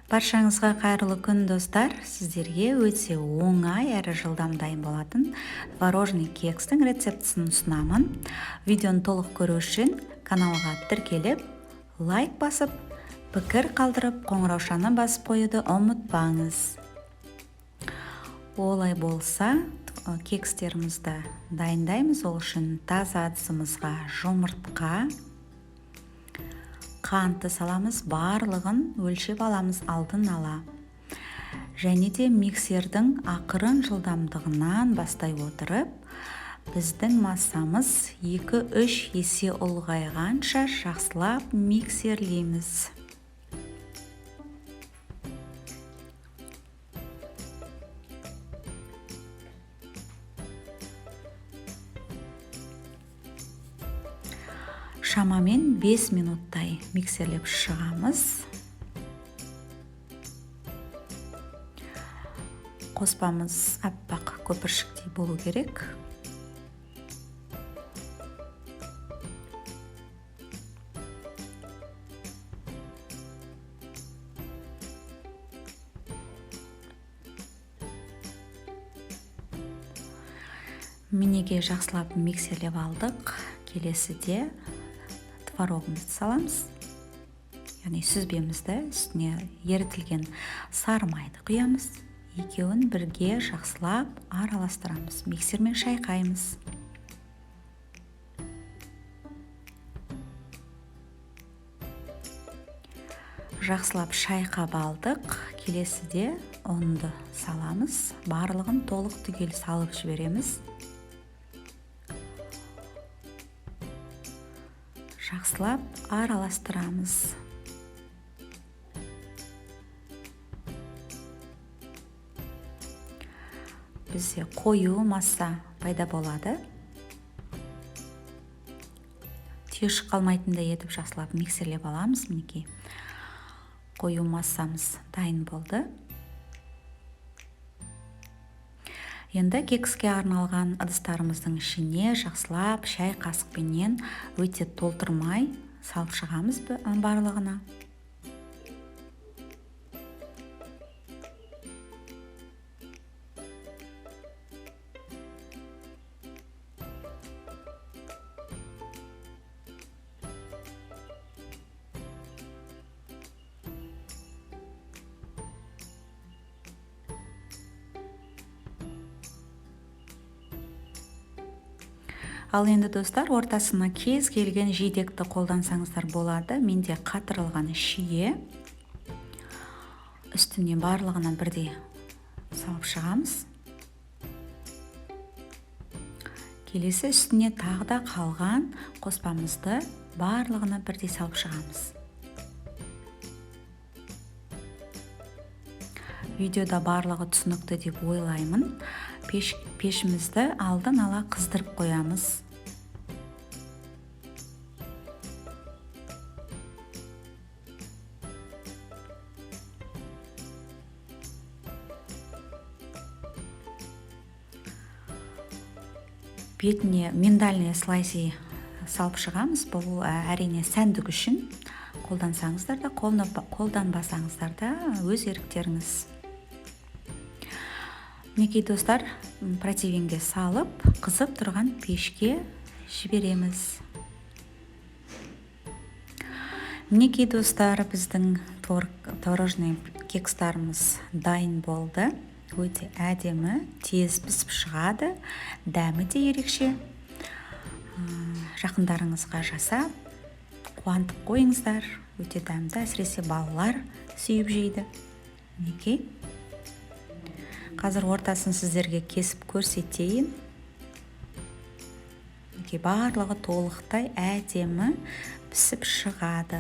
Баршаңызға қайырлы күн, достар. Сіздерге өте оңай әрі жылдам дайын болатын творожный кекстің рецептісін ұсынамын. Видеоны толық көру үшін каналға тіркеліп, лайк басып, пікір қалдырып, қоңыраушаны басып қоюды ұмытпаңыз. Олай болса, кекстерімізді дайындаймыз. Ол үшін таза ыдысымызға жұмыртқа, қантты саламыз, барлығын өлшеп аламыз алдын ала. Және де миксердің ақырын жылдамдығынан бастай отырып, біздің массамыз 2-3 есе ұлғайғанша жақсылап миксерлейміз. Шамамен 5 минуттай миксерлеп шығамыз. Қоспамыз аппақ көпіршіктей болу керек. Мінеге жақсылап миксерлеп алдық. Келесіде творогымызды саламыз. Яғни сүзбемізді үстіне ерітілген сары майды құямыз. Екеуін бірге жақсылап араластырамыз. Миксермен шайқаймыз. Жақсылап шайқап алдық. Келесіде ұнды саламыз. Барлығын толық түгел салып жібереміз. Жақсылап араластырамыз. Бізде қою масса пайда болады. Түйіршік қалмайтындай етіп жақсылап миксерлеп аламыз. Мінекей қою массамыз дайын болды. Енді кекске арналған ыдыстарымыздың ішіне жақсылап шай қасықпенен өте толтырмай салып шығамыз барлығына. Ал енді, достар, ортасына кез келген жидекті қолдансаңыздар болады. Менде қатырылған шие. Үстіне барлығына бірдей салып шығамыз. Келесі үстіне тағы да қалған қоспамызды барлығына бірдей салып шығамыз. Видеода барлығы түсінікті деп ойлаймын. Пешімізді алдын ала қыздырып қоямыз. Бетіне миндальный слайси салып шығамыз. Бұл әрине сәндік үшін. Қолдансаңыздар да, қолданбасаңыздар да өз еріктеріңіз. Мінекей, достар, противенге салып, қызып тұрған пешке жібереміз. Мінекей, достар, біздің творожный кекстарымыз дайын болды. Өте әдемі, тез пісіп шығады. Дәмі де ерекше. Жақындарыңызға жасап, қуантып қойыңыздар. Өте дәмді, әсіресе балалар сүйіп жейді. Мінекей. Қазір ортасын сіздерге кесіп көрсетейін. Барлығы толықтай әдемі пісіп шығады.